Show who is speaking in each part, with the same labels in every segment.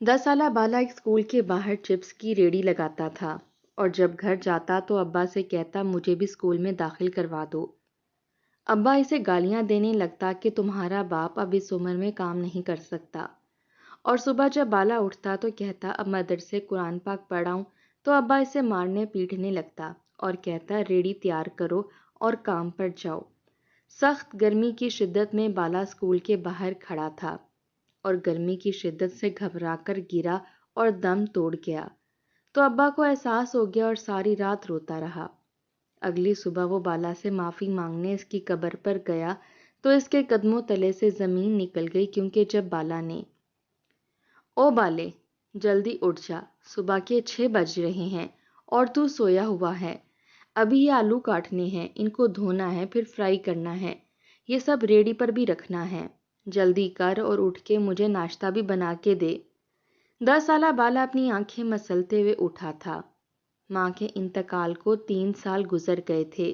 Speaker 1: 10 سالہ بالا ایک اسکول کے باہر چپس کی ریڑھی لگاتا تھا اور جب گھر جاتا تو ابا سے کہتا مجھے بھی اسکول میں داخل کروا دو۔ ابا اسے گالیاں دینے لگتا کہ تمہارا باپ اب اس عمر میں کام نہیں کر سکتا، اور صبح جب بالا اٹھتا تو کہتا اب مدرسے قرآن پاک پڑھاؤں، تو ابا اسے مارنے پیٹنے لگتا اور کہتا ریڑھی تیار کرو اور کام پر جاؤ۔ سخت گرمی کی شدت میں بالا اسکول کے باہر کھڑا تھا اور گرمی کی شدت سے گھبرا کر گرا اور دم توڑ گیا، تو ابا کو احساس ہو گیا اور ساری رات روتا رہا۔ اگلی صبح وہ بالا سے معافی مانگنے اس کی قبر پر گیا تو اس کے قدموں تلے سے زمین نکل گئی، کیونکہ جب بالا نے او بالے جلدی اٹھ جا، صبح کے 6 بج رہے ہیں اور تو سویا ہوا ہے، ابھی یہ آلو کاٹنے ہیں، ان کو دھونا ہے، پھر فرائی کرنا ہے، یہ سب ریڑھی پر بھی رکھنا ہے، جلدی کر اور اٹھ کے مجھے ناشتہ بھی بنا کے دے۔ 10 سالہ بالا اپنی آنکھیں مسلتے ہوئے اٹھا تھا۔ ماں کے انتقال کو 3 سال گزر گئے تھے۔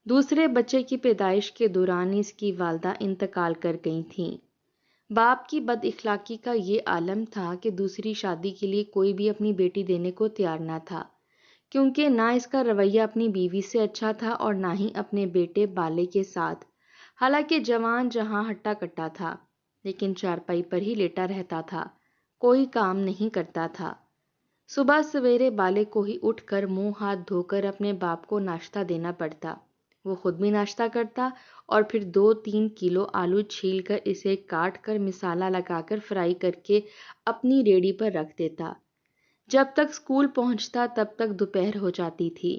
Speaker 1: دوسرے بچے کی پیدائش کے دوران اس کی والدہ انتقال کر گئی تھیں۔ باپ کی بد اخلاقی کا یہ عالم تھا کہ دوسری شادی کے لیے کوئی بھی اپنی بیٹی دینے کو تیار نہ تھا، کیونکہ نہ اس کا رویہ اپنی بیوی سے اچھا تھا اور نہ ہی اپنے بیٹے بالے کے ساتھ۔ حالانکہ جوان جہاں ہٹا کٹا تھا، لیکن چارپائی پر ہی لیٹا رہتا تھا، کوئی کام نہیں کرتا تھا۔ صبح سویرے بالے کو ہی اٹھ کر منہ ہاتھ دھو کر اپنے باپ کو ناشتہ دینا پڑتا۔ وہ خود بھی ناشتہ کرتا اور پھر 2-3 کلو آلو چھیل کر اسے کاٹ کر مسالہ لگا کر فرائی کر کے اپنی ریڑھی پر رکھ دیتا۔ جب تک اسکول پہنچتا تب تک دوپہر ہو جاتی تھی،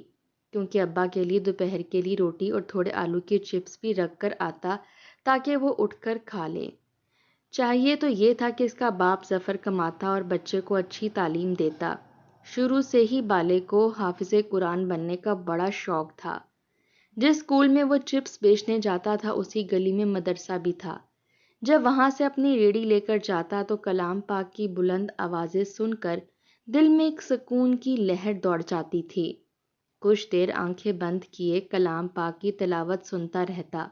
Speaker 1: کیونکہ ابا کے لیے دوپہر کے لیے روٹی اور تھوڑے آلو کے چپس بھی رکھ کر آتا تاکہ وہ اٹھ کر کھا لے۔ چاہیے تو یہ تھا کہ اس کا باپ ظفر کماتا اور بچے کو اچھی تعلیم دیتا۔ شروع سے ہی بالے کو حافظ قرآن بننے کا بڑا شوق تھا۔ جس اسکول میں وہ چپس بیچنے جاتا تھا اسی گلی میں مدرسہ بھی تھا۔ جب وہاں سے اپنی ریڑھی لے کر جاتا تو کلام پاک کی بلند آوازیں سن کر دل میں ایک سکون کی لہر دوڑ جاتی تھی۔ کچھ دیر آنکھیں بند کیے کلام پاک کی تلاوت سنتا رہتا،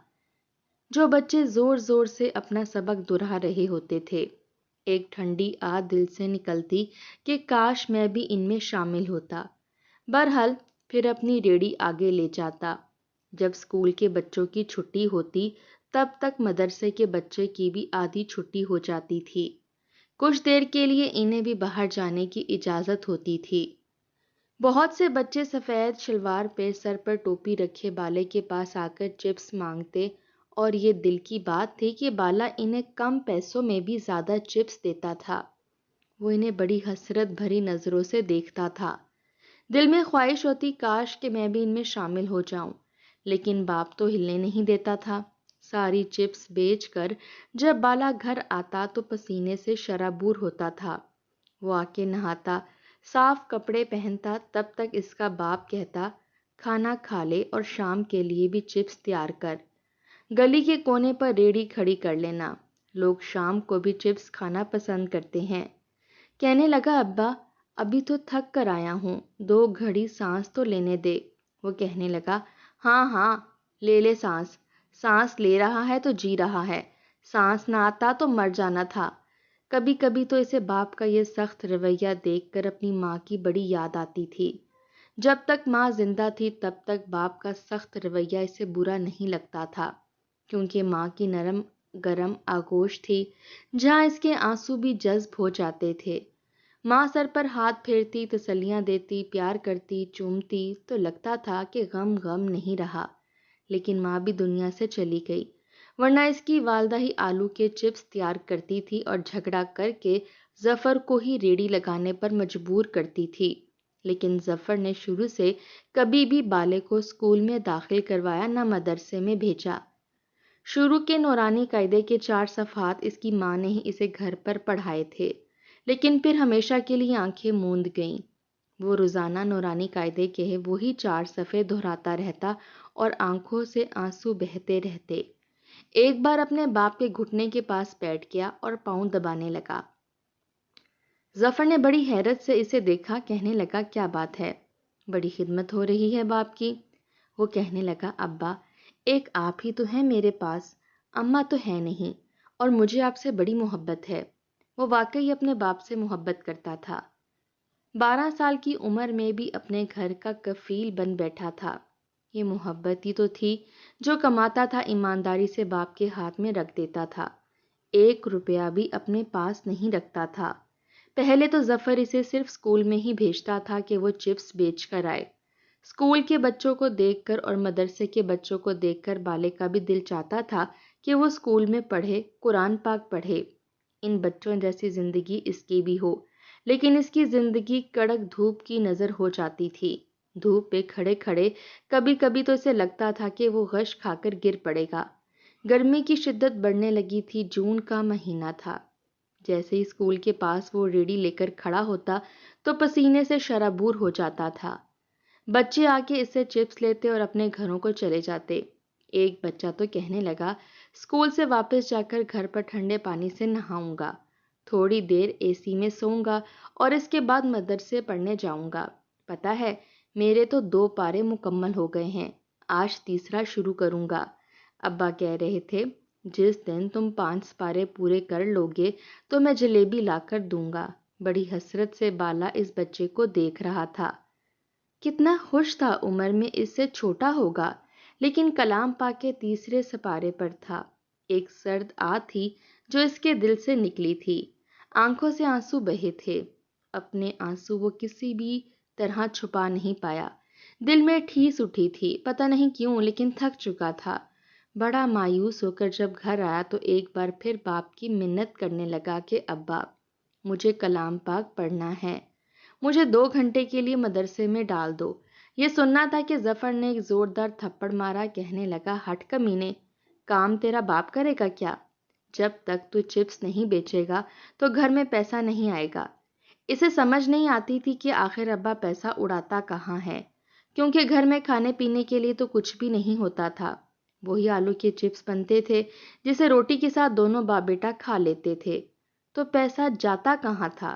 Speaker 1: جو بچے زور زور سے اپنا سبق دہرا رہے ہوتے تھے۔ ایک ٹھنڈی آہ دل سے نکلتی کہ کاش میں بھی ان میں شامل ہوتا۔ بہرحال پھر اپنی ریڑھی آگے لے جاتا۔ جب اسکول کے بچوں کی چھٹی ہوتی تب تک مدرسے کے بچے کی بھی آدھی چھٹی ہو جاتی تھی۔ کچھ دیر کے لیے انہیں بھی باہر جانے کی اجازت ہوتی تھی۔ بہت سے بچے سفید شلوار پہ سر پر ٹوپی رکھے بالے کے پاس آ کر چپس مانگتے، اور یہ دل کی بات تھی کہ بالا انہیں کم پیسوں میں بھی زیادہ چپس دیتا تھا۔ وہ انہیں بڑی حسرت بھری نظروں سے دیکھتا تھا۔ دل میں خواہش ہوتی کاش کہ میں بھی ان میں شامل ہو جاؤں، لیکن باپ تو ہلنے نہیں دیتا تھا۔ ساری چپس بیچ کر جب بالا گھر آتا تو پسینے سے شرابور ہوتا تھا۔ وہ آ کے نہاتا، صاف کپڑے پہنتا، تب تک اس کا باپ کہتا کھانا کھا لے اور شام کے لیے بھی چپس تیار کر، گلی کے کونے پر ریڑھی کھڑی کر لینا، لوگ شام کو بھی چپس کھانا پسند کرتے ہیں۔ کہنے لگا ابا ابھی تو تھک کر آیا ہوں، 2 گھڑی سانس تو لینے دے۔ وہ کہنے لگا ہاں ہاں لے لے سانس، سانس لے رہا ہے تو جی رہا ہے، سانس نہ آتا تو مر جانا تھا۔ کبھی کبھی تو اسے باپ کا یہ سخت رویہ دیکھ کر اپنی ماں کی بڑی یاد آتی تھی۔ جب تک ماں زندہ تھی تب تک باپ کا سخت رویہ اسے برا نہیں لگتا تھا، کیونکہ ماں کی نرم گرم آغوش تھی جہاں اس کے آنسو بھی جذب ہو جاتے تھے۔ ماں سر پر ہاتھ پھیرتی، تسلیاں دیتی، پیار کرتی، چومتی تو لگتا تھا کہ غم نہیں رہا۔ لیکن ماں بھی دنیا سے چلی گئی، ورنہ اس کی والدہ ہی آلو کے چپس تیار کرتی تھی اور جھگڑا کر کے ظفر کو ہی ریڑھی لگانے پر مجبور کرتی تھی۔ لیکن ظفر نے شروع سے کبھی بھی بالے کو اسکول میں داخل کروایا نہ مدرسے میں بھیجا۔ شروع کے نورانی قاعدے کے 4 صفحات اس کی ماں نے ہی اسے گھر پر پڑھائے تھے، لیکن پھر ہمیشہ کے لیے آنکھیں موند گئیں۔ وہ روزانہ نورانی قاعدے کے وہی 4 صفحے دہراتا رہتا اور آنکھوں سے آنسو بہتے رہتے۔ ایک بار اپنے باپ کے گھٹنے کے پاس بیٹھ گیا اور پاؤں دبانے لگا۔ ظفر نے بڑی حیرت سے اسے دیکھا، کہنے لگا کیا بات ہے؟ بڑی خدمت ہو رہی ہے باپ کی۔ وہ کہنے لگا ابا ایک آپ ہی تو ہیں میرے پاس، اماں تو ہے نہیں، اور مجھے آپ سے بڑی محبت ہے۔ وہ واقعی اپنے باپ سے محبت کرتا تھا۔ 12 سال کی عمر میں بھی اپنے گھر کا کفیل بن بیٹھا تھا۔ یہ محبت ہی تو تھی جو کماتا تھا ایمانداری سے باپ کے ہاتھ میں رکھ دیتا تھا۔ 1 روپیہ بھی اپنے پاس نہیں رکھتا تھا۔ پہلے تو ظفر اسے صرف اسکول میں ہی بھیجتا تھا کہ وہ چپس بیچ کر آئے۔ اسکول کے بچوں کو دیکھ کر اور مدرسے کے بچوں کو دیکھ کر بالے کا بھی دل چاہتا تھا کہ وہ اسکول میں پڑھے، قرآن پاک پڑھے، ان بچوں جیسی زندگی اس کی بھی ہو۔ لیکن اس کی زندگی کڑک دھوپ کی نظر ہو جاتی تھی۔ دھوپ پہ کھڑے کھڑے کبھی کبھی تو اسے لگتا تھا کہ وہ غش کھا کر گر پڑے گا۔ گرمی کی شدت بڑھنے لگی تھی، جون کا مہینہ تھا۔ جیسے ہی اسکول کے پاس وہ ریڑھی لے کر کھڑا ہوتا تو پسینے سے شرابور ہو جاتا تھا۔ بچے آ کے اس سے چپس لیتے اور اپنے گھروں کو چلے جاتے۔ ایک بچہ تو کہنے لگا، اسکول سے واپس جا کر گھر پر ٹھنڈے پانی سے نہاؤں گا، تھوڑی دیر اے سی میں سوؤں گا اور اس کے بعد مدرسے پڑھنے جاؤں گا۔ پتہ ہے، میرے تو 2 پارے مکمل ہو گئے ہیں، آج تیسرا شروع کروں گا۔ ابا کہہ رہے تھے، جس دن تم 5 پارے پورے کر لوگے تو میں جلیبی لا کر دوں گا۔ بڑی حسرت سے بالا اس بچے کو دیکھ رہا تھا۔ کتنا خوش تھا، عمر میں اس سے چھوٹا ہوگا، لیکن کلام پاک کے تیسرے سپارے پر تھا۔ ایک سرد آہ تھی جو اس کے دل سے نکلی تھی۔ آنکھوں سے آنسو بہے تھے۔ اپنے آنسو وہ کسی بھی طرح چھپا نہیں پایا۔ دل میں ٹھیس اٹھی تھی، پتہ نہیں کیوں، لیکن تھک چکا تھا۔ بڑا مایوس ہو کر جب گھر آیا تو ایک بار پھر باپ کی منت کرنے لگا کہ ابا، مجھے کلام پاک پڑھنا ہے، مجھے 2 گھنٹے کے لیے مدرسے میں ڈال دو۔ یہ سننا تھا کہ ظفر نے ایک زوردار تھپڑ مارا، کہنے لگا، ہٹ کمینے، کام تیرا باپ کرے گا کیا؟ جب تک تو چپس نہیں بیچے گا تو گھر میں پیسہ نہیں آئے گا۔ اسے سمجھ نہیں آتی تھی کہ آخر ابا پیسہ اڑاتا کہاں ہے، کیونکہ گھر میں کھانے پینے کے لیے تو کچھ بھی نہیں ہوتا تھا۔ وہی آلو کے چپس بنتے تھے جسے روٹی کے ساتھ دونوں باپ بیٹا کھا لیتے تھے، تو پیسہ جاتا کہاں تھا؟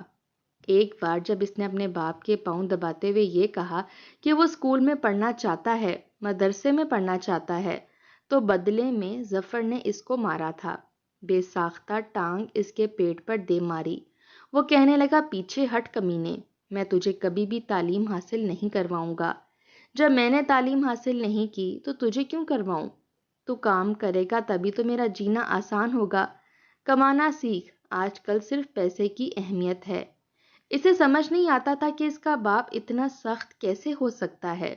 Speaker 1: ایک بار جب اس نے اپنے باپ کے پاؤں دباتے ہوئے یہ کہا کہ وہ اسکول میں پڑھنا چاہتا ہے، مدرسے میں پڑھنا چاہتا ہے، تو بدلے میں ظفر نے اس کو مارا تھا۔ بے ساختہ ٹانگ اس کے پیٹ پر دے ماری۔ وہ کہنے لگا، پیچھے ہٹ کمینے، میں تجھے کبھی بھی تعلیم حاصل نہیں کرواؤں گا۔ جب میں نے تعلیم حاصل نہیں کی تو تجھے کیوں کرواؤں؟ تو کام کرے گا تبھی تو میرا جینا آسان ہوگا۔ کمانا سیکھ، آج کل صرف پیسے کی اہمیت ہے۔ اسے سمجھ نہیں آتا تھا کہ اس کا باپ اتنا سخت کیسے ہو سکتا ہے،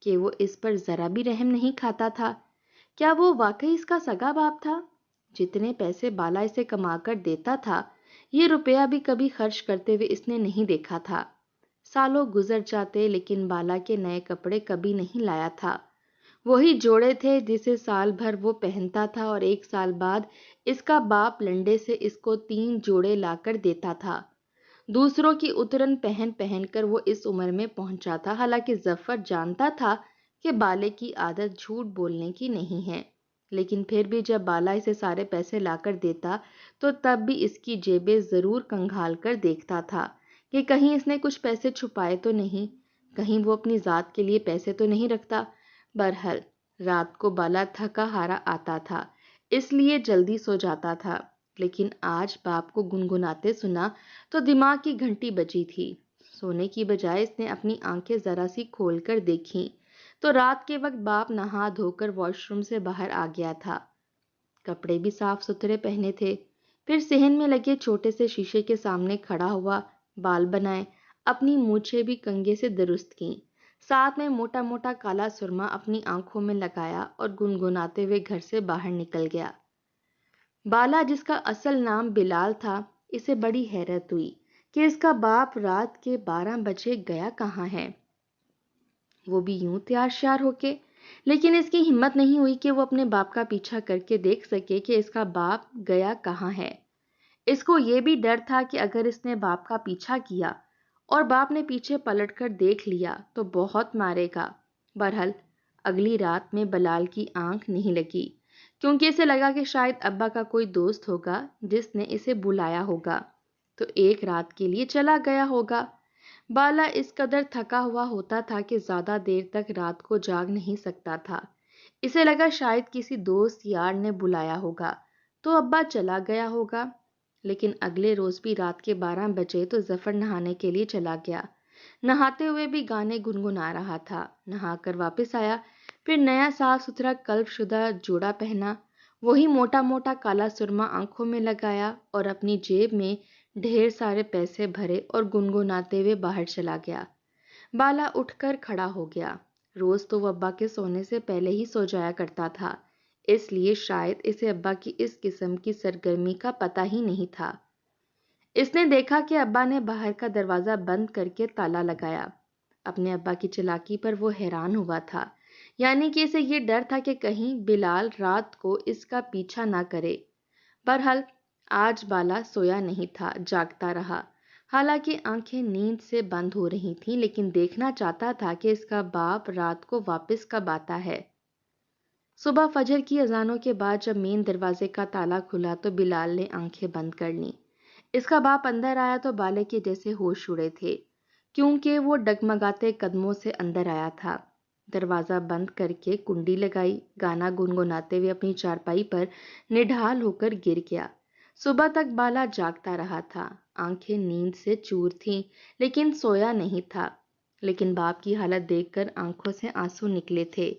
Speaker 1: کہ وہ اس پر ذرا بھی رحم نہیں کھاتا تھا۔ کیا وہ واقعی اس کا سگا باپ تھا؟ جتنے پیسے بالا اسے کما کر دیتا تھا، یہ روپیہ بھی کبھی خرچ کرتے ہوئے اس نے نہیں دیکھا تھا۔ سالوں گزر جاتے لیکن بالا کے نئے کپڑے کبھی نہیں لایا تھا۔ وہی جوڑے تھے جسے سال بھر وہ پہنتا تھا، اور 1 سال بعد اس کا باپ لنڈے سے اس کو 3 جوڑے لا کر دیتا تھا۔ دوسروں کی اترن پہن پہن کر وہ اس عمر میں پہنچا تھا، حالانکہ ظفر جانتا تھا کہ بالے کی عادت جھوٹ بولنے کی نہیں ہے، لیکن پھر بھی جب بالا اسے سارے پیسے لا کر دیتا تو تب بھی اس کی جیبیں ضرور کنگھال کر دیکھتا تھا کہ کہیں اس نے کچھ پیسے چھپائے تو نہیں، کہیں وہ اپنی ذات کے لیے پیسے تو نہیں رکھتا۔ بہرحال رات کو بالا تھکا ہارا آتا تھا، اس لیے جلدی سو جاتا تھا، لیکن آج باپ کو گنگناتے سنا تو دماغ کی گھنٹی بجی تھی۔ سونے کی بجائے اس نے اپنی آنکھیں ذرا سی کھول کر دیکھیں تو رات کے وقت باپ نہا دھو کر واش روم سے باہر آ گیا تھا۔ کپڑے بھی صاف ستھرے پہنے تھے۔ پھر صحن میں لگے چھوٹے سے شیشے کے سامنے کھڑا ہوا، بال بنائے، اپنی مونچھیں بھی کنگھے سے درست کیں، ساتھ میں موٹا موٹا کالا سرما اپنی آنکھوں میں لگایا اور گنگناتے ہوئے گھر سے باہر نکل گیا۔ بالا، جس کا اصل نام بلال تھا، اسے بڑی حیرت ہوئی کہ اس کا باپ رات کے 12 بجے گیا کہاں ہے، وہ بھی یوں تیار شیار ہو کے۔ لیکن اس کی ہمت نہیں ہوئی کہ وہ اپنے باپ کا پیچھا کر کے دیکھ سکے کہ اس کا باپ گیا کہاں ہے۔ اس کو یہ بھی ڈر تھا کہ اگر اس نے باپ کا پیچھا کیا اور باپ نے پیچھے پلٹ کر دیکھ لیا تو بہت مارے گا۔ بہرحال اگلی رات میں بلال کی آنکھ نہیں لگی، کیونکہ اسے لگا کہ شاید ابا کا کوئی دوست ہوگا جس نے اسے بلایا ہوگا، تو ایک رات کے لیے چلا گیا ہوگا۔ بالا اس قدر تھکا ہوا ہوتا تھا کہ زیادہ دیر تک رات کو جاگ نہیں سکتا تھا۔ اسے لگا شاید کسی دوست یار نے بلایا ہوگا تو ابا چلا گیا ہوگا۔ لیکن اگلے روز بھی رات کے 12 بجے تو ظفر نہانے کے لیے چلا گیا۔ نہاتے ہوئے بھی گانے گنگنا رہا تھا۔ نہا کر واپس آیا، پھر نیا صاف ستھرا قلب شدہ جوڑا پہنا، وہی موٹا موٹا کالا سرما آنکھوں میں لگایا اور اپنی جیب میں ڈھیر سارے پیسے بھرے اور گنگناتے ہوئے باہر چلا گیا۔ بالا اٹھ کر کھڑا ہو گیا۔ روز تو وہ ابا کے سونے سے پہلے ہی سو جایا کرتا تھا، اس لیے شاید اسے ابا کی اس قسم کی سرگرمی کا پتہ ہی نہیں تھا۔ اس نے دیکھا کہ ابا نے باہر کا دروازہ بند کر کے تالا لگایا۔ اپنے ابا کی چالاکی پر وہ حیران ہوا تھا، یعنی کہ اسے یہ ڈر تھا کہ کہیں بلال رات کو اس کا پیچھا نہ کرے۔ بہرحال آج بالا سویا نہیں تھا، جاگتا رہا۔ حالانکہ آنکھیں نیند سے بند ہو رہی تھیں، لیکن دیکھنا چاہتا تھا کہ اس کا باپ رات کو واپس کب آتا ہے۔ صبح فجر کی اذانوں کے بعد جب مین دروازے کا تالا کھلا تو بلال نے آنکھیں بند کر لیں۔ اس کا باپ اندر آیا تو بالے کے جیسے ہوش اڑے تھے، کیونکہ وہ ڈگمگاتے قدموں سے اندر آیا تھا۔ دروازہ بند کر کے کنڈی لگائی، گانا گنگناتے ہوئے اپنی چارپائی پر نڈھال ہو کر گر گیا۔ صبح تک بالا جاگتا رہا تھا، آنکھیں نیند سے چور تھیں لیکن سویا نہیں تھا۔ لیکن باپ کی حالت دیکھ کر آنکھوں سے آنسو نکلے تھے۔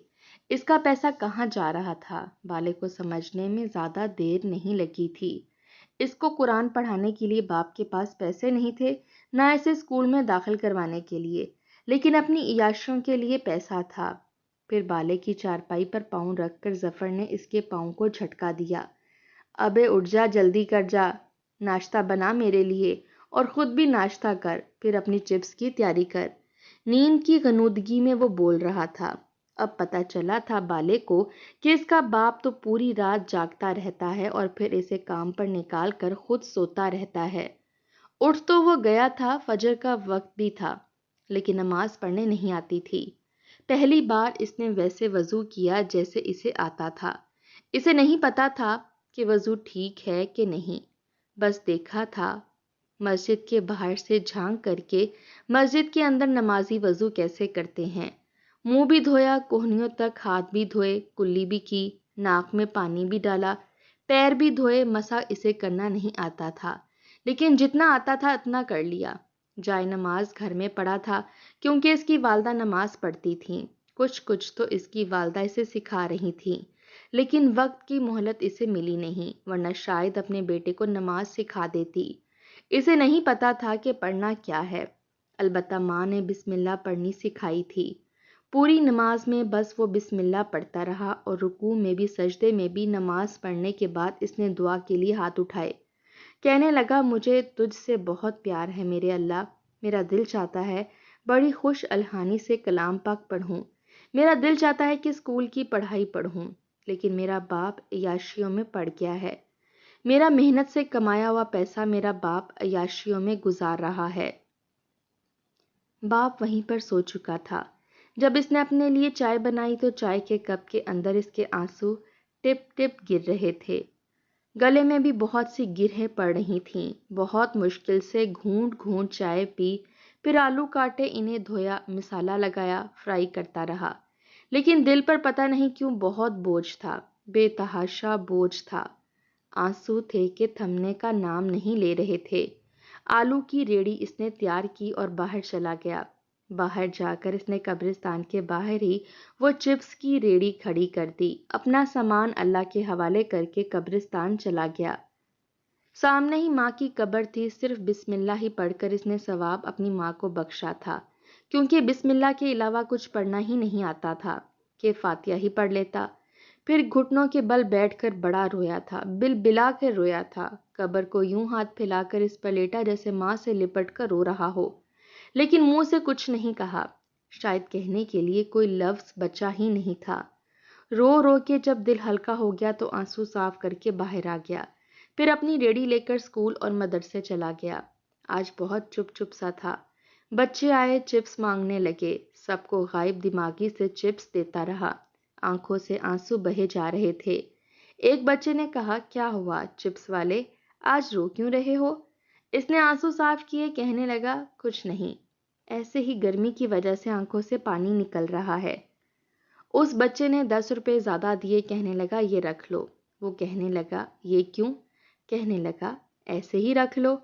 Speaker 1: اس کا پیسہ کہاں جا رہا تھا؟ بالے کو سمجھنے میں زیادہ دیر نہیں لگی تھی۔ اس کو قرآن پڑھانے کے لیے باپ کے پاس پیسے نہیں تھے، نہ اسے اسکول میں داخل کروانے کے لیے، لیکن اپنی عیاشیوں کے لیے پیسہ تھا۔ پھر بالے کی چارپائی پر پاؤں رکھ کر ظفر نے اس کے پاؤں کو جھٹکا دیا۔ ابے اٹھ جا، جلدی کر جا، ناشتہ بنا میرے لیے اور خود بھی ناشتہ کر، پھر اپنی چپس کی تیاری کر۔ نیند کی غنودگی میں وہ بول رہا تھا۔ اب پتہ چلا تھا بالے کو کہ اس کا باپ تو پوری رات جاگتا رہتا ہے اور پھر اسے کام پر نکال کر خود سوتا رہتا ہے۔ اٹھ تو وہ گیا تھا، فجر کا وقت بھی تھا، لیکن نماز پڑھنے نہیں آتی تھی۔ پہلی بار اس نے ویسے وضو کیا جیسے اسے آتا تھا۔ اسے نہیں پتا تھا کہ وضو ٹھیک ہے کہ نہیں، بس دیکھا تھا مسجد کے باہر سے جھانک کر کے مسجد کے اندر نمازی وضو کیسے کرتے ہیں۔ منہ بھی دھویا، کوہنیوں تک ہاتھ بھی دھوئے، کلی بھی کی، ناک میں پانی بھی ڈالا، پیر بھی دھوئے۔ مسا اسے کرنا نہیں آتا تھا، لیکن جتنا آتا تھا اتنا کر لیا۔ جائے نماز گھر میں پڑا تھا، کیونکہ اس کی والدہ نماز پڑھتی تھیں۔ کچھ تو اس کی والدہ اسے سکھا رہی تھیں، لیکن وقت کی مہلت اسے ملی نہیں، ورنہ شاید اپنے بیٹے کو نماز سکھا دیتی۔ اسے نہیں پتا تھا کہ پڑھنا کیا ہے، البتہ ماں نے بسم اللہ پڑھنی سکھائی تھی۔ پوری نماز میں بس وہ بسم اللہ پڑھتا رہا، اور رکوع میں بھی سجدے میں بھی۔ نماز پڑھنے کے بعد اس نے دعا کے لیے ہاتھ اٹھائے، کہنے لگا مجھے تجھ سے بہت پیار ہے میرے اللہ، میرا دل چاہتا ہے بڑی خوش الحانی سے کلام پاک پڑھوں، میرا دل چاہتا ہے کہ اسکول کی پڑھائی پڑھوں، لیکن میرا باپ عیاشیوں میں پڑ گیا ہے، میرا محنت سے کمایا ہوا پیسہ میرا باپ عیاشیوں میں گزار رہا ہے۔ باپ وہیں پر سو چکا تھا۔ جب اس نے اپنے لیے چائے بنائی تو چائے کے کپ کے اندر اس کے آنسو ٹپ ٹپ گر رہے تھے، گلے میں بھی بہت سی گرہیں پڑ رہی تھیں۔ بہت مشکل سے گھونٹ گھونٹ چائے پی، پھر آلو کاٹے، انہیں دھویا، مسالہ لگایا، فرائی کرتا رہا، لیکن دل پر پتہ نہیں کیوں بہت بوجھ تھا، بے تحاشا بوجھ تھا۔ آنسو تھے کہ تھمنے کا نام نہیں لے رہے تھے۔ آلو کی ریڑھی اس نے تیار کی اور باہر چلا گیا۔ باہر جا کر اس نے قبرستان کے باہر ہی وہ چپس کی ریڑھی کھڑی کر دی، اپنا سامان اللہ کے حوالے کر کے قبرستان چلا گیا۔ سامنے ہی ماں کی قبر تھی، صرف بسم اللہ ہی پڑھ کر اس نے ثواب اپنی ماں کو بخشا تھا، کیونکہ بسم اللہ کے علاوہ کچھ پڑھنا ہی نہیں آتا تھا، کہ فاتحہ ہی پڑھ لیتا۔ پھر گھٹنوں کے بل بیٹھ کر بڑا رویا تھا، بل بلا کر رویا تھا، قبر کو یوں ہاتھ پھیلا کر اس پر لیٹا جیسے ماں سے لپٹ کر رو رہا ہو، لیکن منہ سے کچھ نہیں کہا، شاید کہنے کے لیے کوئی لفظ بچا ہی نہیں تھا۔ رو رو کے جب دل ہلکا ہو گیا تو آنسو صاف کر کے باہر آ گیا، پھر اپنی ریڑھی لے کر اسکول اور مدرسے چلا گیا۔ آج بہت چپ چپ سا تھا۔ بچے آئے، چپس مانگنے لگے، سب کو غائب دماغی سے چپس دیتا رہا، آنکھوں سے آنسو بہے جا رہے تھے۔ ایک بچے نے کہا، کیا ہوا چپس والے، آج رو کیوں رہے ہو؟ اس نے آنسو صاف کیے، کہنے لگا، کچھ نہیں، ایسے ہی گرمی کی وجہ سے آنکھوں سے پانی نکل رہا ہے۔ اس بچے نے 10 روپے زیادہ دیے، کہنے لگا، یہ رکھ لو۔ وہ کہنے لگا، یہ کیوں؟ کہنے لگا، ایسے ہی رکھ لو،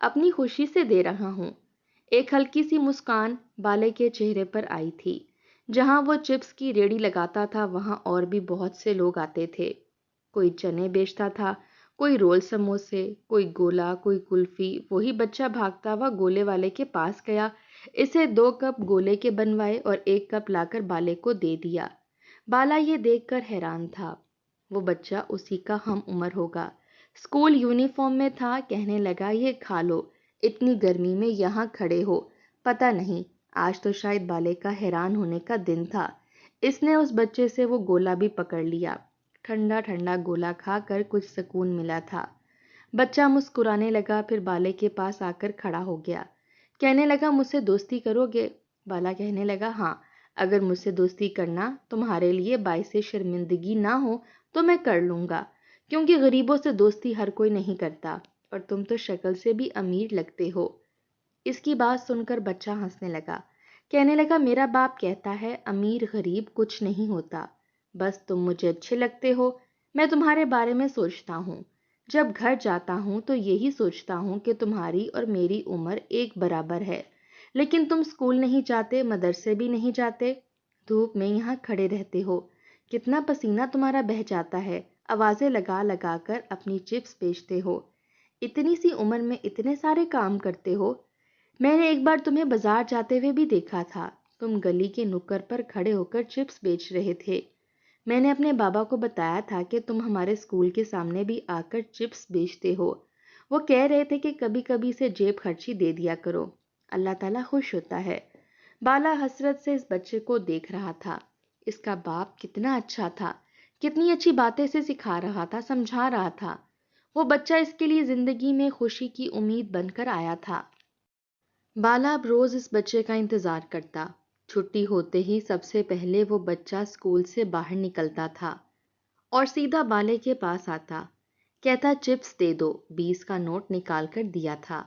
Speaker 1: اپنی خوشی سے دے رہا ہوں۔ ایک ہلکی سی مسکان بالے کے چہرے پر آئی تھی۔ جہاں وہ چپس کی ریڑھی لگاتا تھا وہاں اور بھی بہت سے لوگ آتے تھے۔ کوئی چنے بیچتا تھا، کوئی رول سموسے، کوئی گولا، کوئی کلفی۔ وہی بچہ بھاگتا ہوا گولے والے کے پاس گیا، اسے 2 کپ گولے کے بنوائے اور 1 کپ لا کر بالے کو دے دیا۔ بالا یہ دیکھ کر حیران تھا، وہ بچہ اسی کا ہم عمر ہوگا، اسکول یونیفارم میں تھا۔ کہنے لگا یہ کھا لو، اتنی گرمی میں یہاں کھڑے ہو، پتہ نہیں۔ آج تو شاید بالے کا حیران ہونے کا دن تھا، اس نے اس بچے سے وہ گولا بھی پکڑ لیا۔ ٹھنڈا ٹھنڈا گولا کھا کر کچھ سکون ملا تھا۔ بچہ مسکرانے لگا، پھر بالے کے پاس آ کر کھڑا ہو گیا۔ کہنے لگا مجھ سے دوستی کرو گے؟ بالا کہنے لگا ہاں، اگر مجھ سے دوستی کرنا تمہارے لیے باعث شرمندگی نہ ہو تو میں کر لوں گا، کیونکہ غریبوں سے دوستی ہر کوئی نہیں کرتا، اور تم تو شکل سے بھی امیر لگتے ہو۔ اس کی بات سن کر بچہ ہنسنے لگا، کہنے لگا میرا باپ کہتا ہے امیر غریب کچھ نہیں ہوتا، بس تم مجھے اچھے لگتے ہو۔ میں تمہارے بارے میں سوچتا ہوں، جب گھر جاتا ہوں تو یہی سوچتا ہوں کہ تمہاری اور میری عمر ایک برابر ہے، لیکن تم اسکول نہیں جاتے، مدرسے بھی نہیں جاتے، دھوپ میں یہاں کھڑے رہتے ہو، کتنا پسینہ تمہارا بہہ جاتا ہے، آوازیں لگا لگا کر اپنی چپس بیچتے ہو، اتنی سی عمر میں اتنے سارے کام کرتے ہو۔ میں نے ایک بار تمہیں بازار جاتے ہوئے بھی دیکھا تھا، تم گلی کے نکر پر کھڑے ہو کر چپس بیچ رہے تھے۔ میں نے اپنے بابا کو بتایا تھا کہ تم ہمارے اسکول کے سامنے بھی آ کر چپس بیچتے ہو، وہ کہہ رہے تھے کہ کبھی کبھی سے جیب خرچی دے دیا کرو، اللہ تعالیٰ خوش ہوتا ہے۔ بالا حسرت سے اس بچے کو دیکھ رہا تھا، اس کا باپ کتنا اچھا تھا، کتنی اچھی باتیں سے سکھا رہا تھا، سمجھا رہا تھا۔ وہ بچہ اس کے لیے زندگی میں خوشی کی امید بن کر آیا تھا۔ بالا اب روز اس بچے کا انتظار کرتا، چھٹی ہوتے ہی سب سے پہلے وہ بچہ اسکول سے باہر نکلتا تھا اور سیدھا بالے کے پاس آتا، کہتا چپس دے دو، 20 کا نوٹ نکال کر دیا تھا۔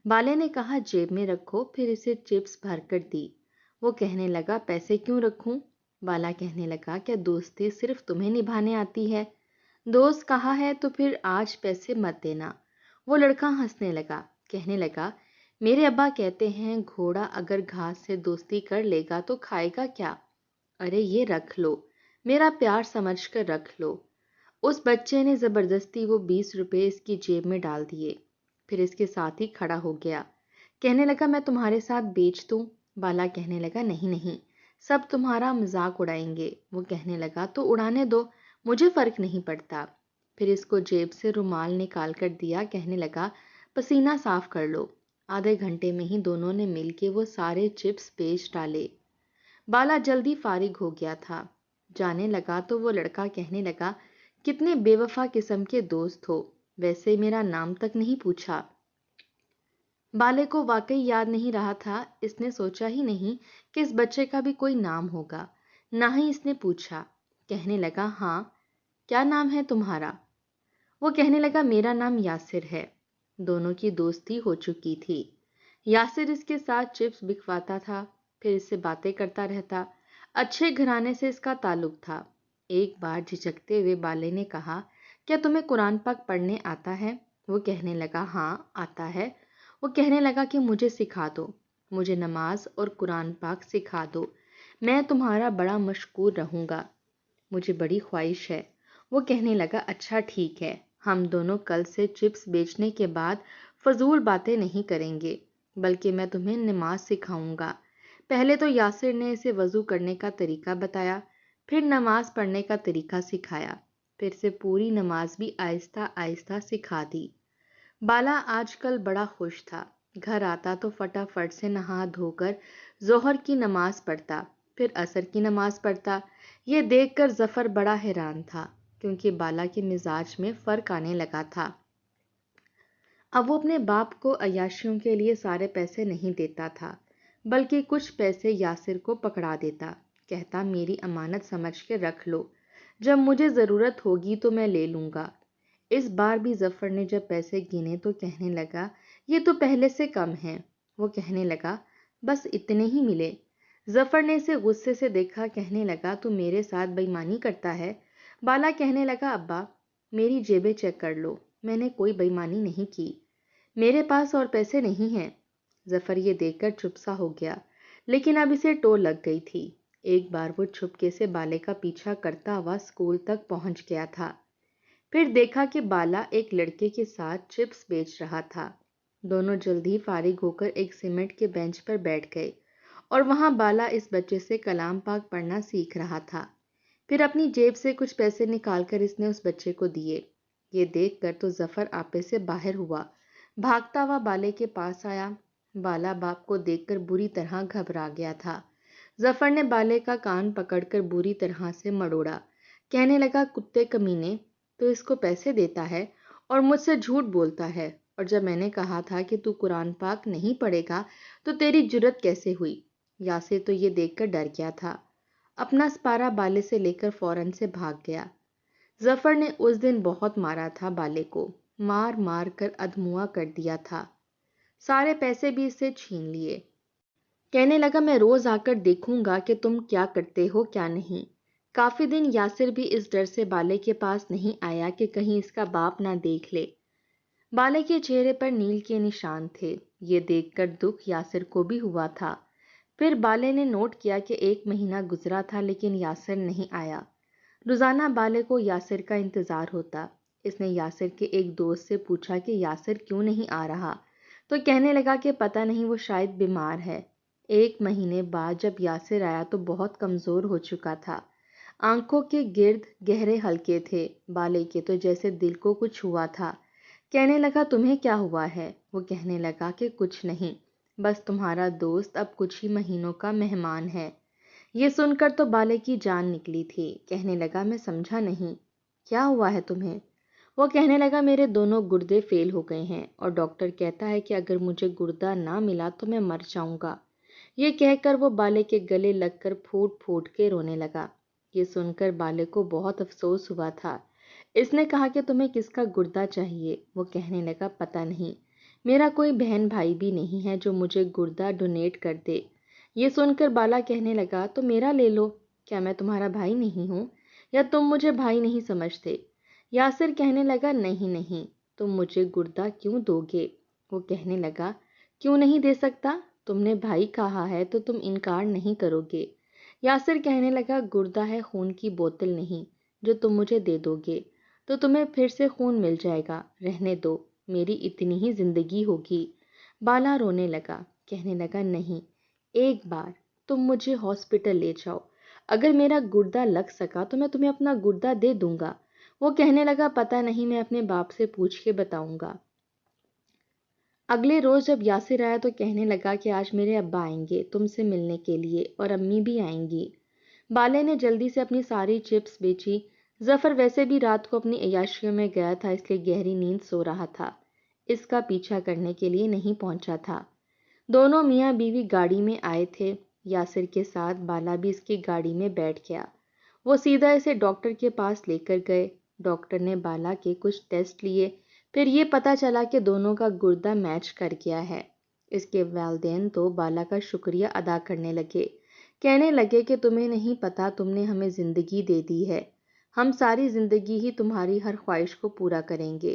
Speaker 1: بالے نے کہا جیب میں رکھو، پھر اسے چپس بھر کر دی۔ وہ کہنے لگا پیسے کیوں رکھوں؟ بالا کہنے لگا کیا دوستی صرف تمہیں نبھانے آتی ہے؟ دوست کہا ہے تو پھر آج پیسے مت دینا۔ وہ لڑکا ہنسنے لگا، کہنے لگا میرے ابا کہتے ہیں گھوڑا اگر گھاس سے دوستی کر لے گا تو کھائے گا کیا؟ ارے یہ رکھ لو، میرا پیار سمجھ کر رکھ لو۔ اس بچے نے زبردستی وہ 20 روپے اس کی جیب میں ڈال دیے، پھر اس کے ساتھ ہی کھڑا ہو گیا، کہنے لگا میں تمہارے ساتھ بیچ دوں؟ بالا کہنے لگا نہیں نہیں، سب تمہارا مذاق اڑائیں گے۔ وہ کہنے لگا تو اڑانے دو، مجھے فرق نہیں پڑتا۔ پھر اس کو جیب سے رومال نکال کر دیا، کہنے لگا پسینہ صاف کر لو۔ آدھے گھنٹے میں ہی دونوں نے مل کے وہ سارے چپس بیچ ڈالے۔ بالا جلدی فارغ ہو گیا تھا، جانے لگا تو وہ لڑکا کہنے لگا کتنے بے وفا قسم کے دوست ہو، ویسے میرا نام تک نہیں پوچھا۔ بالے کو واقعی یاد نہیں رہا تھا، اس نے سوچا ہی نہیں کہ اس بچے کا بھی کوئی نام ہوگا، نہ ہی اس نے پوچھا۔ کہنے لگا ہاں، کیا نام ہے تمہارا؟ وہ کہنے لگا میرا نام یاسر ہے۔ دونوں کی دوستی ہو چکی تھی، یاسر اس کے ساتھ چپس بکواتا تھا، پھر اس سے باتیں کرتا رہتا، اچھے گھرانے سے اس کا تعلق تھا۔ ایک بار جھجکتے ہوئے بالے نے کہا کیا تمہیں قرآن پاک پڑھنے آتا ہے؟ وہ کہنے لگا ہاں آتا ہے۔ وہ کہنے لگا کہ مجھے سکھا دو، مجھے نماز اور قرآن پاک سکھا دو، میں تمہارا بڑا مشکور رہوں گا، مجھے بڑی خواہش ہے۔ وہ کہنے لگا اچھا ٹھیک ہے، ہم دونوں کل سے چپس بیچنے کے بعد فضول باتیں نہیں کریں گے، بلکہ میں تمہیں نماز سکھاؤں گا۔ پہلے تو یاسر نے اسے وضو کرنے کا طریقہ بتایا، پھر نماز پڑھنے کا طریقہ سکھایا، پھر سے پوری نماز بھی آہستہ آہستہ سکھا دی۔ بالا آج کل بڑا خوش تھا، گھر آتا تو فٹافٹ سے نہا دھو کر ظہر کی نماز پڑھتا، پھر عصر کی نماز پڑھتا۔ یہ دیکھ کر ظفر بڑا حیران تھا، کیونکہ بالا کے مزاج میں فرق آنے لگا تھا۔ اب وہ اپنے باپ کو عیاشیوں کے لیے سارے پیسے نہیں دیتا تھا، بلکہ کچھ پیسے یاسر کو پکڑا دیتا، کہتا میری امانت سمجھ کے رکھ لو، جب مجھے ضرورت ہوگی تو میں لے لوں گا۔ اس بار بھی ظفر نے جب پیسے گنے تو کہنے لگا یہ تو پہلے سے کم ہیں۔ وہ کہنے لگا بس اتنے ہی ملے۔ ظفر نے اسے غصے سے دیکھا، کہنے لگا تو میرے ساتھ بےایمانی کرتا ہے۔ بالا کہنے لگا ابا میری جیبیں چیک کر لو، میں نے کوئی بےایمانی نہیں کی، میرے پاس اور پیسے نہیں ہیں۔ ظفر یہ دیکھ کر چپ سا ہو گیا، لیکن اب اسے ٹو لگ گئی تھی۔ ایک بار وہ چھپکے سے بالے کا پیچھا کرتا ہوا اسکول تک پہنچ گیا تھا، پھر دیکھا کہ بالا ایک لڑکے کے ساتھ چپس بیچ رہا تھا۔ دونوں جلدی فارغ ہو کر ایک سیمنٹ کے بینچ پر بیٹھ گئے اور وہاں بالا اس بچے سے کلام پاک پڑھنا سیکھ رہا تھا۔ پھر اپنی جیب سے کچھ پیسے نکال کر اس نے اس بچے کو دیے۔ یہ دیکھ کر تو ظفر آپے سے باہر ہوا، بھاگتا ہوا بالے کے پاس آیا۔ بالا باپ کو دیکھ کر بری طرح گھبرا گیا تھا۔ ظفر نے بالے کا کان پکڑ کر بری طرح سے مڑوڑا، کہنے لگا، کتے کمینے، تو اس کو پیسے دیتا ہے اور مجھ سے جھوٹ بولتا ہے، اور جب میں نے کہا تھا کہ تو قرآن پاک نہیں پڑھے گا تو تیری جرت کیسے ہوئی؟ یاسر تو یہ دیکھ کر ڈر گیا تھا، اپنا سپارہ بالے سے لے کر فوراً سے بھاگ گیا۔ ظفر نے اس دن بہت مارا تھا بالے کو، مار مار کر ادھموا کر دیا تھا، سارے پیسے بھی اس سے چھین لیے۔ کہنے لگا، میں روز آ کر دیکھوں گا کہ تم کیا کرتے ہو کیا نہیں۔ کافی دن یاسر بھی اس ڈر سے بالے کے پاس نہیں آیا کہ کہیں اس کا باپ نہ دیکھ لے۔ بالے کے چہرے پر نیل کے نشان تھے، یہ دیکھ کر دکھ یاسر کو بھی ہوا تھا۔ پھر بالے نے نوٹ کیا کہ 1 مہینہ گزرا تھا لیکن یاسر نہیں آیا۔ روزانہ بالے کو یاسر کا انتظار ہوتا۔ اس نے یاسر کے ایک دوست سے پوچھا کہ یاسر کیوں نہیں آ رہا، تو کہنے لگا کہ پتہ نہیں، وہ شاید بیمار ہے۔ 1 مہینے بعد جب یاسر آیا تو بہت کمزور ہو چکا تھا، آنکھوں کے گرد گہرے حلقے تھے، بالے کے تو جیسے دل کو کچھ ہوا تھا۔ کہنے لگا، تمہیں کیا ہوا ہے؟ وہ کہنے لگا کہ کچھ نہیں، بس تمہارا دوست اب کچھ ہی مہینوں کا مہمان ہے۔ یہ سن کر تو بالے کی جان نکلی تھی، کہنے لگا، میں سمجھا نہیں، کیا ہوا ہے تمہیں؟ وہ کہنے لگا، میرے دونوں گردے فیل ہو گئے ہیں اور ڈاکٹر کہتا ہے کہ اگر مجھے گردہ نہ ملا تو میں مر جاؤں گا۔ یہ کہہ کر وہ بالے کے گلے لگ کر پھوٹ پھوٹ کے رونے لگا۔ یہ سن کر بالے کو بہت افسوس ہوا تھا۔ اس نے کہا کہ تمہیں کس کا گردہ چاہیے؟ وہ کہنے لگا، پتہ نہیں، میرا کوئی بہن بھائی بھی نہیں ہے جو مجھے گردہ ڈونیٹ کر دے۔ یہ سن کر بالا کہنے لگا، تو میرا لے لو، کیا میں تمہارا بھائی نہیں ہوں، یا تم مجھے بھائی نہیں سمجھتے؟ یاسر کہنے لگا، نہیں نہیں، تم مجھے گردہ کیوں دو گے؟ وہ کہنے لگا، کیوں نہیں دے سکتا؟ تم نے بھائی کہا ہے تو تم انکار نہیں کرو گے۔ یاسر کہنے لگا، گردہ ہے، خون کی بوتل نہیں، جو تم مجھے دے دو گے تو تمہیں پھر سے خون مل جائے گا، رہنے دو، میری اتنی ہی زندگی ہوگی۔ بالا رونے لگا، کہنے لگا، نہیں، ایک بار تم مجھے ہاسپٹل لے جاؤ، اگر میرا گردہ لگ سکا تو میں تمہیں اپنا گردہ دے دوں گا۔ وہ کہنے لگا، پتہ نہیں، میں اپنے باپ سے پوچھ کے بتاؤں گا۔ اگلے روز جب یاسر آیا تو کہنے لگا کہ آج میرے ابا آئیں گے تم سے ملنے کے لیے، اور امی بھی آئیں گی۔ بالے نے جلدی سے اپنی ساری چپس بیچی۔ ظفر ویسے بھی رات کو اپنی عیاشیوں میں گیا تھا، اس لیے گہری نیند سو رہا تھا، اس کا پیچھا کرنے کے لیے نہیں پہنچا تھا۔ دونوں میاں بیوی گاڑی میں آئے تھے، یاسر کے ساتھ بالا بھی اس کی گاڑی میں بیٹھ گیا۔ وہ سیدھا اسے ڈاکٹر کے پاس لے کر گئے۔ ڈاکٹر نے بالا کے کچھ ٹیسٹ لیے، پھر یہ پتہ چلا کہ دونوں کا گردہ میچ کر گیا ہے۔ اس کے والدین تو بالا کا شکریہ ادا کرنے لگے، کہنے لگے کہ تمہیں نہیں پتا، تم نے ہمیں زندگی دے دی ہے، ہم ساری زندگی ہی تمہاری ہر خواہش کو پورا کریں گے۔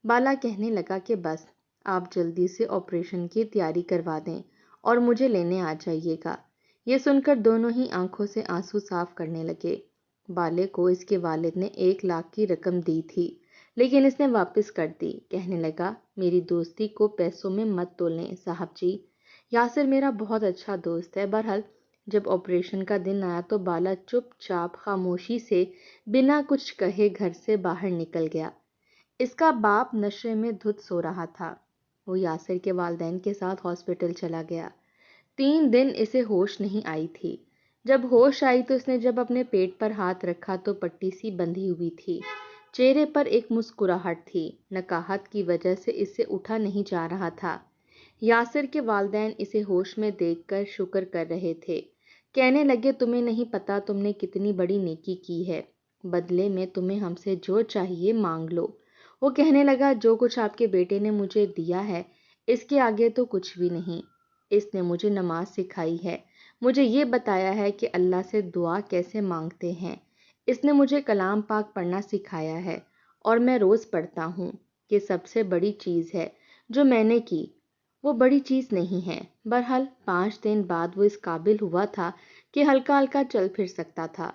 Speaker 1: بالا کہنے لگا کہ بس آپ جلدی سے آپریشن کی تیاری کروا دیں اور مجھے لینے آ جائیے گا۔ یہ سن کر دونوں ہی آنکھوں سے آنسو صاف کرنے لگے۔ بالے کو اس کے والد نے 1 لاکھ کی رقم دی تھی، لیکن اس نے واپس کر دی، کہنے لگا، میری دوستی کو پیسوں میں مت تولیں صاحب جی، یاسر میرا بہت اچھا دوست ہے۔ بہرحال جب آپریشن کا دن آیا تو بالا چپ چاپ خاموشی سے بنا کچھ کہے گھر سے باہر نکل گیا۔ اس کا باپ نشے میں دھت سو رہا تھا۔ وہ یاسر کے والدین کے ساتھ ہاسپٹل چلا گیا۔ 3 دن اسے ہوش نہیں آئی تھی۔ جب ہوش آئی تو اس نے جب اپنے پیٹ پر ہاتھ رکھا تو پٹی سی بندھی ہوئی تھی، چہرے پر ایک مسکراہٹ تھی، نکاہت کی وجہ سے اس سے اٹھا نہیں جا رہا تھا۔ یاسر کے والدین اسے ہوش میں دیکھ کر شکر کر رہے تھے، کہنے لگے، تمہیں نہیں پتا تم نے کتنی بڑی نیکی کی ہے، بدلے میں تمہیں ہم سے جو چاہیے مانگ لو۔ وہ کہنے لگا، جو کچھ آپ کے بیٹے نے مجھے دیا ہے اس کے آگے تو کچھ بھی نہیں۔ اس نے مجھے نماز سکھائی ہے، مجھے یہ بتایا ہے کہ اللہ سے دعا کیسے مانگتے ہیں، اس نے مجھے کلام پاک پڑھنا سکھایا ہے اور میں روز پڑھتا ہوں۔ کہ سب سے بڑی چیز ہے جو میں نے کی وہ بڑی چیز نہیں ہے۔ بہرحال 5 دن بعد وہ اس قابل ہوا تھا کہ ہلکا ہلکا چل پھر سکتا تھا۔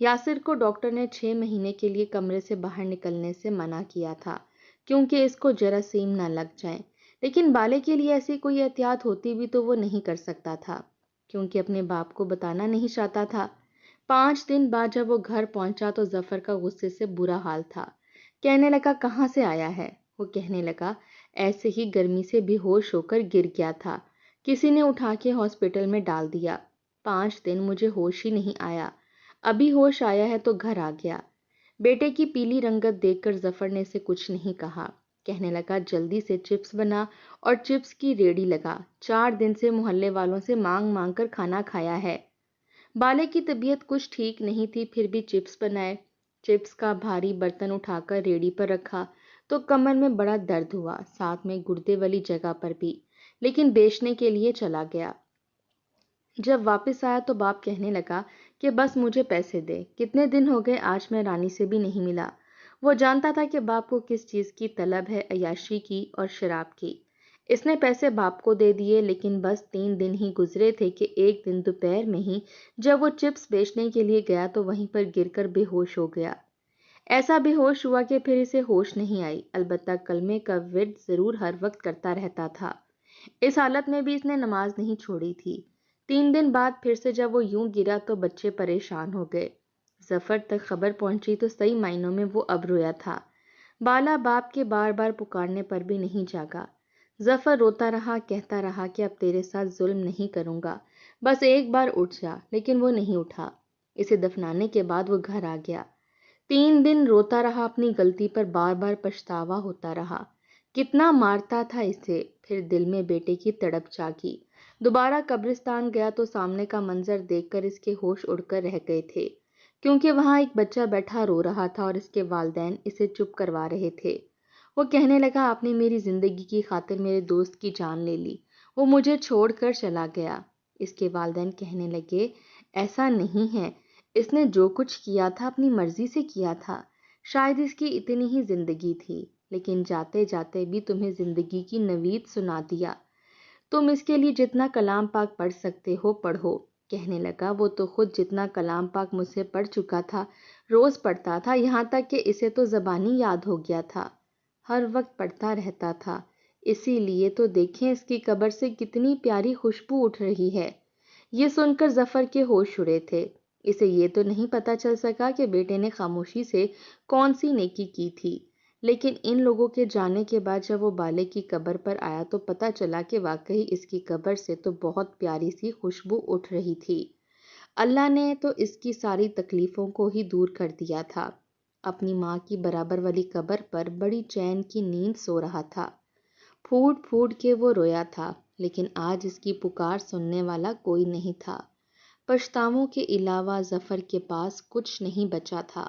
Speaker 1: یاسر کو ڈاکٹر نے 6 مہینے کے لیے کمرے سے باہر نکلنے سے منع کیا تھا کیونکہ اس کو جراثیم نہ لگ جائیں، لیکن بالے کے لیے ایسی کوئی احتیاط ہوتی بھی تو وہ نہیں کر سکتا تھا کیونکہ اپنے باپ کو بتانا نہیں چاہتا تھا۔ 5 دن بعد جب وہ گھر پہنچا تو ظفر کا غصے سے برا حال تھا۔ کہنے لگا کہاں سے آیا ہے؟ وہ کہنے لگا ایسے ہی گرمی سے بے ہوش ہو کر گر گیا تھا، کسی نے اٹھا کے ہاسپٹل میں ڈال دیا۔ 5 دن مجھے ہوش ہی نہیں آیا، ابھی ہوش آیا ہے تو گھر آ گیا۔ بیٹے کی پیلی رنگت دیکھ کر ظفر نے اسے کچھ نہیں کہا، کہنے لگا جلدی سے چپس بنا اور چپس کی ریڑھی لگا، 4 دن سے محلے والوں سے مانگ مانگ کر کھانا کھایا ہے۔ بالے کی طبیعت کچھ ٹھیک نہیں تھی، پھر بھی چپس بنائے۔ چپس کا بھاری برتن اٹھا کر ریڑھی پر رکھا تو کمر میں بڑا درد ہوا، ساتھ میں گردے والی جگہ پر بھی، لیکن بیچنے کے لیے چلا گیا۔ جب واپس آیا تو باپ کہنے لگا کہ بس مجھے پیسے دے، کتنے دن ہو گئے آج میں رانی سے بھی نہیں ملا۔ وہ جانتا تھا کہ باپ کو کس چیز کی طلب ہے، عیاشی کی اور شراب کی۔ اس نے پیسے باپ کو دے دیے، لیکن بس 3 دن ہی گزرے تھے کہ ایک دن دوپہر میں ہی جب وہ چپس بیچنے کے لیے گیا تو وہیں پر گر کر بے ہوش ہو گیا۔ ایسا بے ہوش ہوا کہ پھر اسے ہوش نہیں آئی، البتہ کلمے کا ورد ضرور ہر وقت کرتا رہتا تھا۔ اس حالت میں بھی اس نے نماز نہیں چھوڑی تھی۔ 3 دن بعد پھر سے جب وہ یوں گرا تو بچے پریشان ہو گئے۔ ظفر تک خبر پہنچی تو صحیح معنوں میں وہ اب رویا تھا۔ بالا باپ کے بار بار پکارنے پر بھی نہیں جاگا۔ ظفر روتا رہا، کہتا رہا کہ اب تیرے ساتھ ظلم نہیں کروں گا، بس ایک بار اٹھ جا، لیکن وہ نہیں اٹھا۔ اسے دفنانے کے بعد وہ گھر آ گیا۔ 3 دن روتا رہا، اپنی غلطی پر بار بار پچھتاوا ہوتا رہا۔ کتنا مارتا تھا اسے، پھر دل میں بیٹے کی تڑپ جاگی۔ دوبارہ قبرستان گیا تو سامنے کا منظر دیکھ کر اس کے ہوش اڑ کر رہ گئے تھے، کیونکہ وہاں ایک بچہ بیٹھا رو رہا تھا اور اس کے والدین اسے چپ کروا رہے تھے۔ وہ کہنے لگا آپ نے میری زندگی کی خاطر میرے دوست کی جان لے لی، وہ مجھے چھوڑ کر چلا گیا۔ اس کے والدین کہنے لگے ایسا نہیں ہے، اس نے جو کچھ کیا تھا اپنی مرضی سے کیا تھا، شاید اس کی اتنی ہی زندگی تھی، لیکن جاتے جاتے بھی تمہیں زندگی کی نوید سنا دیا۔ تم اس کے لیے جتنا کلام پاک پڑھ سکتے ہو پڑھو۔ کہنے لگا وہ تو خود جتنا کلام پاک مجھ سے پڑھ چکا تھا، روز پڑھتا تھا، یہاں تک کہ اسے تو زبانی یاد ہو گیا تھا، ہر وقت پڑھتا رہتا تھا، اسی لیے تو دیکھیں اس کی قبر سے کتنی پیاری خوشبو اٹھ رہی ہے۔ یہ سن کر ظفر کے ہوش اڑے تھے۔ اسے یہ تو نہیں پتا چل سکا کہ بیٹے نے خاموشی سے کون سی نیکی کی تھی، لیکن ان لوگوں کے جانے کے بعد جب وہ بالے کی قبر پر آیا تو پتا چلا کہ واقعی اس کی قبر سے تو بہت پیاری سی خوشبو اٹھ رہی تھی۔ اللہ نے تو اس کی ساری تکلیفوں کو ہی دور کر دیا تھا۔ اپنی ماں کی برابر والی قبر پر بڑی چین کی نیند سو رہا تھا۔ پھوٹ پھوٹ کے وہ رویا تھا، لیکن آج اس کی پکار سننے والا کوئی نہیں تھا۔ پچھتاووں کے علاوہ ظفر کے پاس کچھ نہیں بچا تھا۔